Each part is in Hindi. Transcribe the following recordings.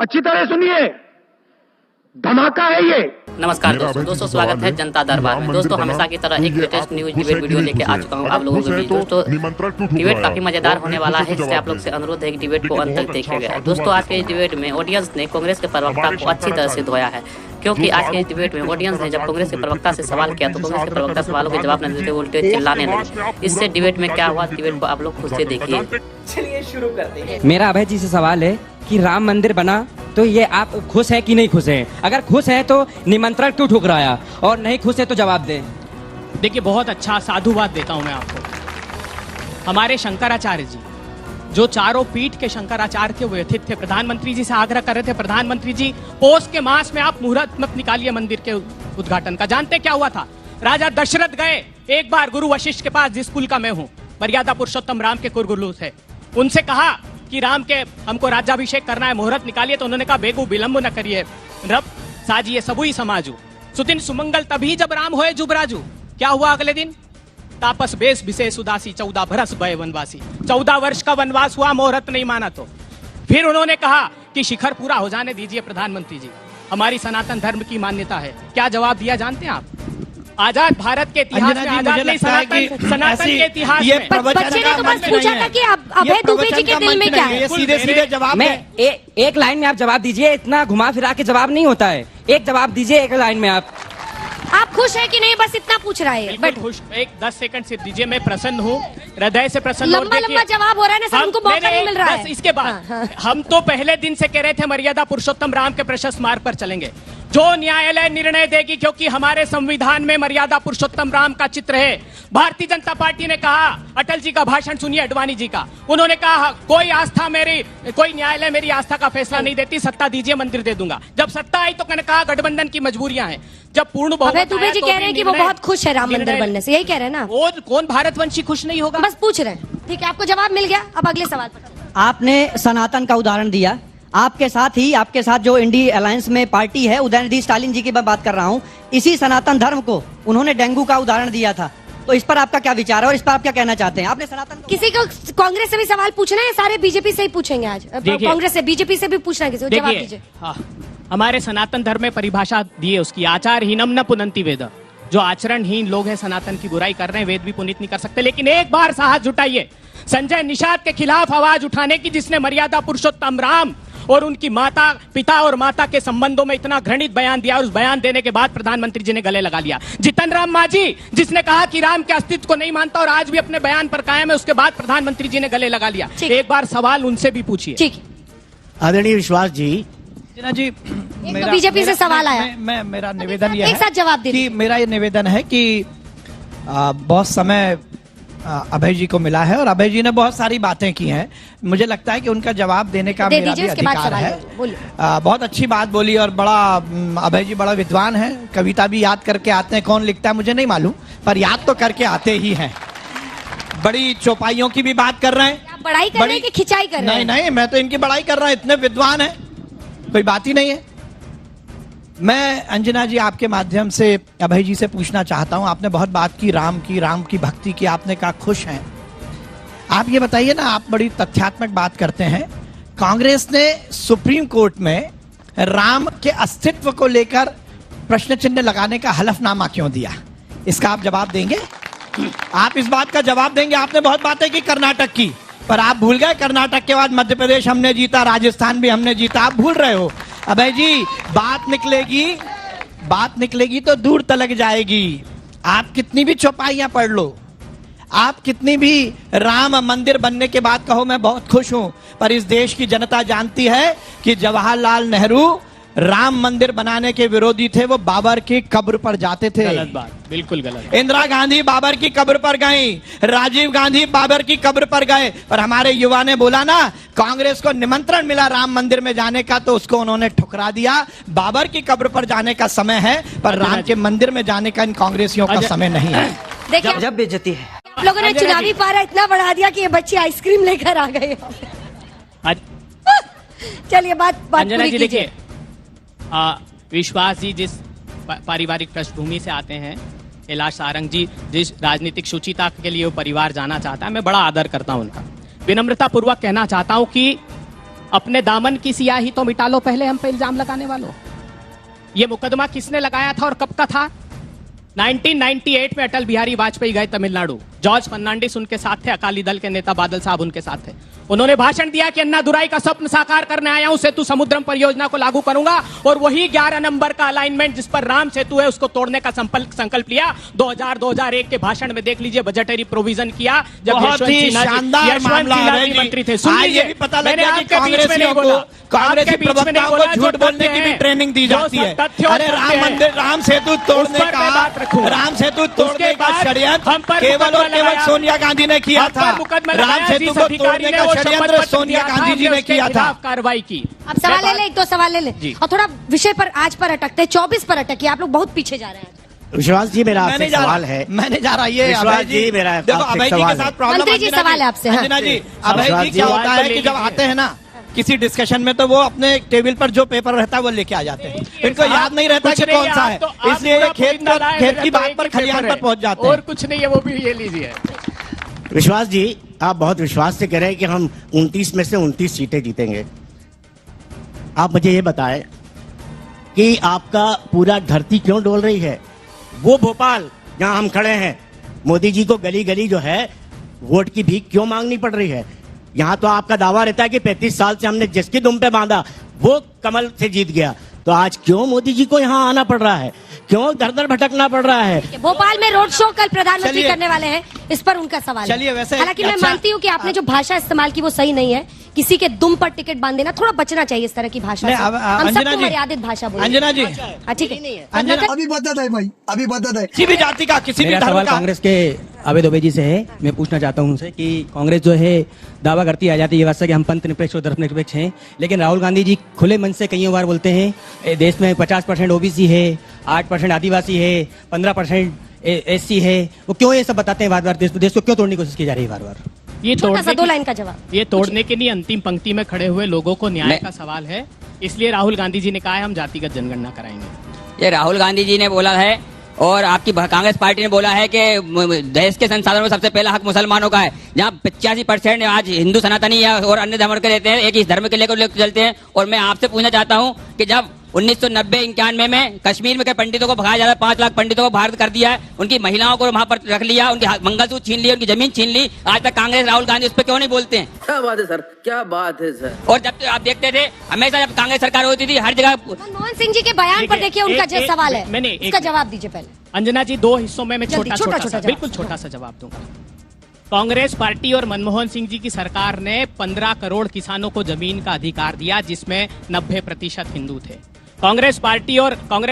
अच्छी तरह सुनिए, धमाका है ये। नमस्कार दोस्तों स्वागत है जनता दरबार में। दोस्तों हमेशा की तरह एक लेटेस्ट न्यूज डिबेट वीडियो लेके आ चुका हूँ आप लोगों के बीच। दोस्तों डिबेट काफी मजेदार होने वाला है, इससे आप लोग से अनुरोध है कि डिबेट को अंत तक देखिएगा। दोस्तों आज के इस डिबेट में ऑडियंस ने कांग्रेस के प्रवक्ता को अच्छी तरह से धोया है, क्योंकि आज के इस डिबेट में ऑडियंस ने जब कांग्रेस के प्रवक्ता से सवाल किया तो कांग्रेस के प्रवक्ता सवालों के जवाब न देते उल्टे चिल्लाने लगे। इससे डिबेट में क्या हुआ, डिबेट को आप लोग खुद से देखिए। चलिए शुरू करते हैं। मेरा अभय जी से सवाल है कि राम मंदिर बना तो ये आप खुश हैं कि नहीं खुश हैं? अगर खुश हैं तो निमंत्रण क्यों ठुकराया, और नहीं खुश है तो जवाब दें। देखिए बहुत अच्छा साधुवाद देता हूं मैं आपको। हमारे शंकराचार्य जी जो चारों पीठ के शंकराचार्य थे वो यथित थे, प्रधानमंत्री जी से आग्रह कर रहे थे, प्रधानमंत्री जी पौष के मास में आप मुहूर्त मत निकालिए मंदिर के उद्घाटन का। जानते क्या हुआ था? राजा दशरथ गए एक बार गुरु वशिष्ठ के पास, जिस कुल का मैं हूं, मर्यादा पुरुषोत्तम राम के कुलगुरु थे। उनसे कहा कि राम के हमको राज्याभिषेक करना है, मुहूर्त निकालिए। तो उन्होंने कहा बेगू विलंब न करिए, रब साजिए सबुई समाजू, सुदिन सुमंगल तभी जब राम होए जुबराजू। क्या हुआ अगले दिन? तापस बेस विशेष उदासी 14 बरस भय वनवासी। 14 वर्ष का वनवास हुआ, मुहूर्त नहीं माना तो फिर उन्होंने कहा कि शिखर पूरा हो जाने दीजिए प्रधानमंत्री जी, हमारी सनातन धर्म की मान्यता है। क्या जवाब दिया जानते हैं आप? आजाद भारत के इतिहास में, आजाद नहीं सनातन के इतिहास में। बच्चे ने तो बस पूछा था कि अभय दुबे जी के दिल में क्या है। सीधे सीधे जवाब मैं एक लाइन में आप जवाब दीजिए, इतना घुमा फिरा के जवाब नहीं होता है। एक जवाब दीजिए एक लाइन में। आप खुश है कि नहीं, बस इतना पूछ रहा है। बट खुश, एक 10 सेकंड सिर्फ दीजिए, मैं प्रसन्न हूँ, हृदय से प्रसन्न। लंबा लंबा जवाब हो रहा है ना सर, उनको मौका नहीं मिल रहा है। इसके बाद हम तो पहले दिन से कह रहे थे मर्यादा पुरुषोत्तम राम के प्रशस्त मार्ग पर चलेंगे, जो न्यायालय निर्णय देगी, क्योंकि हमारे संविधान में मर्यादा पुरुषोत्तम राम का चित्र है। भारतीय जनता पार्टी ने कहा, अटल जी का भाषण सुनिए, अडवाणी जी का, उन्होंने कहा कोई न्यायालय मेरी आस्था का फैसला नहीं देती, सत्ता दीजिए मंदिर दे दूंगा। जब सत्ता आई तो मैंने कहा गठबंधन की मजबूरियां हैं। जब पूर्ण अभय दुबे जी कह रहे हैं कि वो बहुत खुश है राम मंदिर बनने से, यही कह रहे हैं ना? वो कौन भारतवंशी खुश नहीं होगा? बस पूछ रहे हैं। ठीक है, आपको जवाब मिल गया। अब अगले सवाल पर। आपने सनातन का उदाहरण दिया, आपके साथ जो इंडी अलायंस में पार्टी है, उदयनिधि स्टालिन जी की मैं बात कर रहा हूं, इसी सनातन धर्म को उन्होंने डेंगू का उदाहरण दिया था। तो इस पर आपका क्या विचार है और इस पर आप क्या कहना चाहते हैं? आपने सनातन किसी को कांग्रेस से भी सवाल पूछना है? सारे बीजेपी से ही पूछेंगे आज, कांग्रेस से बीजेपी से भी पूछना है, किसी को जवाब दीजिए। हमारे सनातन धर्म में परिभाषा दी है उसकी, आचार हीनम न पुनंति वेद। जो आचरणहीन लोग हैं, सनातन की बुराई कर रहे हैं, वेद भी पुनित नहीं कर सकते। लेकिन एक बार साहस जुटाइए संजय निषाद के खिलाफ आवाज उठाने की, जिसने मर्यादा पुरुषोत्तम राम और उनकी पिता और माता के संबंधों में इतना घृणित बयान दिया, और उस बयान देने के बाद प्रधानमंत्री जी ने गले लगा लिया। जितन राम मांझी, जिसने कहा कि राम के अस्तित्व को नहीं मानता और आज भी अपने बयान पर कायम है, उसके बाद प्रधानमंत्री जी ने गले लगा लिया। एक बार सवाल उनसे भी पूछिए। ठीक, आदरणीय विश्वास जी जी, तो बीजेपी से सवाल आया। मेरा निवेदन ये एक साथ जवाब दे कि मेरा ये निवेदन है कि बहुत समय अभय जी को मिला है और अभय जी ने बहुत सारी बातें की हैं। मुझे लगता है कि उनका जवाब देने का मेरा भी अधिकार है। बहुत अच्छी बात बोली और अभय जी बड़ा विद्वान है, कविता भी याद करके आते हैं। कौन लिखता है मुझे नहीं मालूम, पर याद तो करके आते ही हैं। बड़ी चौपाइयों की भी बात कर रहे हैं। बड़ाई कर रहे हैं कि खिंचाई कर रहे हैं? नहीं, मैं तो इनकी बड़ाई कर रहा हूं, इतने विद्वान है, कोई बात ही नहीं है। मैं अंजना जी आपके माध्यम से अभय जी से पूछना चाहता हूं, आपने बहुत बात की राम की भक्ति की, आपने कहा खुश हैं। आप ये बताइए ना, आप बड़ी तथ्यात्मक बात करते हैं, कांग्रेस ने सुप्रीम कोर्ट में राम के अस्तित्व को लेकर प्रश्न चिन्ह लगाने का हलफनामा क्यों दिया? इसका आप जवाब देंगे? आप इस बात का जवाब देंगे? आपने बहुत बातें की कर्नाटक की, पर आप भूल गए कर्नाटक के बाद मध्य प्रदेश हमने जीता, राजस्थान भी हमने जीता, आप भूल रहे हो। अभय जी बात निकलेगी तो दूर तलक जाएगी। आप कितनी भी चौपाइयां पढ़ लो, आप कितनी भी राम मंदिर बनने के बाद कहो मैं बहुत खुश हूं, पर इस देश की जनता जानती है कि जवाहरलाल नेहरू राम मंदिर बनाने के विरोधी थे। वो बाबर की कब्र पर जाते थे। गलत बात, बिल्कुल गलत। इंदिरा गांधी बाबर की कब्र पर गई, राजीव गांधी बाबर की कब्र पर गए, पर हमारे युवा ने बोला ना, कांग्रेस को निमंत्रण मिला राम मंदिर में जाने का तो उसको उन्होंने ठुकरा दिया। बाबर की कब्र पर जाने का समय है, पर राम के मंदिर में जाने का इन कांग्रेसियों का समय नहीं है। देखिए जब बेइज्जती है। आप लोगों ने चुनावी पारा इतना बढ़ा दिया कि ये बच्चे आइसक्रीम लेकर आ गए। चलिए बात पूरी कीजिए। विश्वास जी जिस पारिवारिक पृष्ठभूमि से आते हैं, कैलाश सारंग जी जिस राजनीतिक शुचिता के लिए वो परिवार जाना चाहता है, मैं बड़ा आदर करता हूं उनका। विनम्रता पूर्वक कहना चाहता हूं कि अपने दामन की सियाही तो मिटा लो पहले हम पे इल्जाम लगाने वालों। ये मुकदमा किसने लगाया था और कब का था? 1998 में अटल बिहारी वाजपेयी गए तमिलनाडु, जॉर्ज फर्नांडिस उनके साथ थे, अकाली दल के नेता बादल साहब उनके साथ थे। उन्होंने भाषण दिया कि अन्नादुराई का स्वप्न साकार करने आया हूं, सेतु समुद्रम परियोजना को लागू करूंगा, और वही 11 नंबर का अलाइनमेंट जिस पर राम सेतु है उसको तोड़ने का संकल्प लिया। 2000-2001 के भाषण में देख लीजिए बजटरी प्रोविजन किया जब बहुत ही शानदार मामला है मंत्री थे। सुन लीजिए, भी पता लग मैंने गया कि आपके बीच में नहीं बोला, कांग्रेसी प्रवक्ताओं को झूठ बोलने की भी ट्रेनिंग दी जाती है। अरे राम मंदिर, राम सेतु तोड़ने का, राम सेतु तोड़ने का षड्यंत्र केवल और केवल सोनिया गांधी ने किया था। राम सेतु को तोड़ने का षड्यंत्र सोनिया गांधी जी ने किया था। कार्रवाई की। अब सवाल ले ले, एक दो सवाल ले ले और थोड़ा विषय पर आज पर अटकते हैं। 24 पर अटकिए, आप लोग बहुत पीछे जा रहे हैं। विश्वास जी मेरा आपसे सवाल है। मैं नहीं जा रहा, ये विश्वास जी मेरा देखो अभय जी के साथ प्रॉब्लम। मंत्री जी सवाल है आपसे। अंजना जी, अभय जी क्या होता है कि जब आते हैं ना किसी डिस्कशन में तो वो अपने टेबल पर जो पेपर रहता है वो लेके आ जाते हैं, इनको याद नहीं रहता कि कौन सा है, इसलिए ये खेत की बात पर खलिहान पर पहुंच जाते हैं। और कुछ नहीं है, वो भी ये लीजिए। विश्वास जी, आप बहुत विश्वास से कह रहे हैं कि हम 29 में से 29 सीटें जीतेंगे। आप मुझे ये बताएं कि आपका पूरा धरती क्यों डोल रही है? वो भोपाल जहां हम खड़े हैं, मोदी जी को गली गली जो है वोट की भीख क्यों मांगनी पड़ रही है? यहाँ तो आपका दावा रहता है कि 35 साल से हमने जिसकी दुम पे बांधा वो कमल से जीत गया, तो आज क्यों मोदी जी को यहाँ आना पड़ रहा है? क्यों दर दर भटकना पड़ रहा है? भोपाल में रोड शो कल प्रधानमंत्री करने वाले हैं, इस पर उनका सवाल है। चलिए, वैसे हालांकि मैं मानती हूँ कि आपने जो भाषा इस्तेमाल की वो सही नहीं है। किसी के दुम पर टिकट बांध देना, थोड़ा बचना चाहिए इस तरह की भाषा से। हम सबको मर्यादित भाषा बोलें। अंजना जी, ठीक है, अंजना, अभी बदत है भाई, अभी बदत है। किसी भी जाति का, किसी भी मेरा धर्म सवाल का। कांग्रेस के अभय दुबे जी से है। मैं पूछना चाहता हूं उनसे कि कांग्रेस जो है दावा करती है आजादी व्यवस्था कि हम पंथ निरपेक्ष और धर्मनिरपेक्ष हैं, लेकिन राहुल गांधी जी खुले मन से कई बार बोलते हैं देश में 50% ओबीसी है, 8% आदिवासी है, 15% एससी है। वो क्यों ये सब बताते हैं बार बार? देश को क्यों तोड़ने की कोशिश की जा रही है बार बार? ये छोटा-सा 2 लाइन का जवाब। ये तोड़ने के लिए अंतिम पंक्ति में खड़े हुए लोगों को न्याय का सवाल है, इसलिए राहुल गांधी जी ने कहा है हम जातिगत जनगणना कराएंगे। ये राहुल गांधी जी ने बोला है और आपकी कांग्रेस पार्टी ने बोला है कि देश के संसाधनों में सबसे पहला हक मुसलमानों का है, जहाँ 85% आज हिंदू सनातनी है और अन्य धर्म के लेते हैं, एक इस धर्म के लेकर चलते हैं। और मैं आपसे पूछना चाहता हूँ कि जब 1990-91 में कश्मीर में के पंडितों को भगाया जाता, 5 लाख पंडितों को भारत कर दिया है, उनकी महिलाओं को वहां पर रख लिया, उनके मंगलसूत्र छीन लिए, उनकी जमीन छीन ली, आज तक कांग्रेस राहुल गांधी उस पर क्यों नहीं बोलते हैं? क्या बात है सर, क्या बात है सर। और जब आप देखते थे हमेशा जब कांग्रेस सरकार होती थी हर जगह। मनमोहन सिंह जी के बयान पर देखिए उनका जो सवाल है, उसका जवाब दीजिए पहले। अंजना जी, 2 हिस्सों में मैं छोटा बिल्कुल छोटा सा जवाब दूंगा। कांग्रेस पार्टी और मनमोहन सिंह जी की सरकार ने 15 करोड़ किसानों को जमीन का अधिकार दिया, जिसमें 90% हिंदू थे। कांग्रेस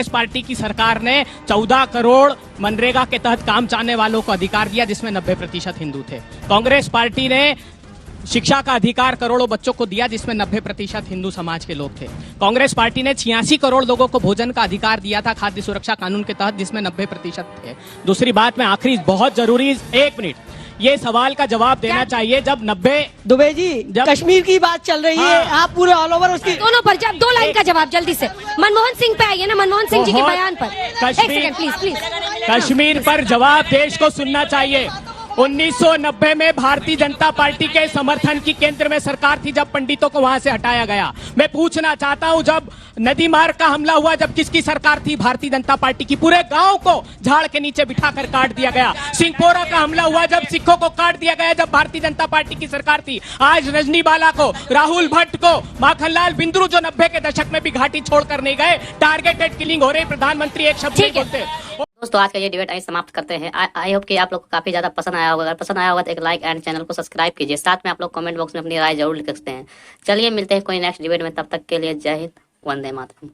पार्टी की सरकार ने 14 करोड़ मनरेगा के तहत काम चाहने वालों को अधिकार दिया, जिसमें 90% हिंदू थे। कांग्रेस पार्टी ने शिक्षा का अधिकार करोड़ों बच्चों को दिया, जिसमें 90% हिंदू समाज के लोग थे। कांग्रेस पार्टी ने 86 करोड़ लोगों को भोजन का अधिकार दिया था खाद्य सुरक्षा कानून के तहत, जिसमें 90% थे। दूसरी बात में आखिरी बहुत जरूरी, 1 मिनट, ये सवाल का जवाब देना चाहिए। जब 90 दुबे जी, कश्मीर की बात चल रही है, आप पूरे ऑल ओवर उसकी दोनों पर जब 2 लाइन का जवाब जल्दी से। मनमोहन सिंह पे आइए ना, मनमोहन सिंह जी के बयान पर। एक सेकंड प्लीज। कश्मीर पर जवाब देश को सुनना चाहिए। 1990 में भारतीय जनता पार्टी के समर्थन की केंद्र में सरकार थी, जब पंडितों को वहां से हटाया गया। मैं पूछना चाहता हूं, जब नदी मार्ग का हमला हुआ, जब किसकी सरकार थी? भारतीय जनता पार्टी की। पूरे गांव को झाड़ के नीचे बिठाकर काट दिया गया। सिंहपोरा का हमला हुआ, जब सिखों को काट दिया गया, जब भारतीय जनता पार्टी की सरकार थी। आज रजनी बाला को, राहुल भट्ट को, माखनलाल बिंद्रू जो 90 के दशक में भी घाटी छोड़कर नहीं गए, टारगेटेड किलिंग हो रही, प्रधानमंत्री एक शब्द नहीं बोलते। दोस्तों, आज का ये डिबेट आई समाप्त करते हैं। आई होप कि आप लोग को काफी ज्यादा पसंद आया होगा। अगर पसंद आया होगा तो एक लाइक एंड चैनल को सब्सक्राइब कीजिए। साथ में आप लोग कमेंट बॉक्स में अपनी राय जरूर लिख सकते हैं। चलिए मिलते हैं कोई नेक्स्ट डिबेट में, तब तक के लिए जय हिंद, वंदे मातरम।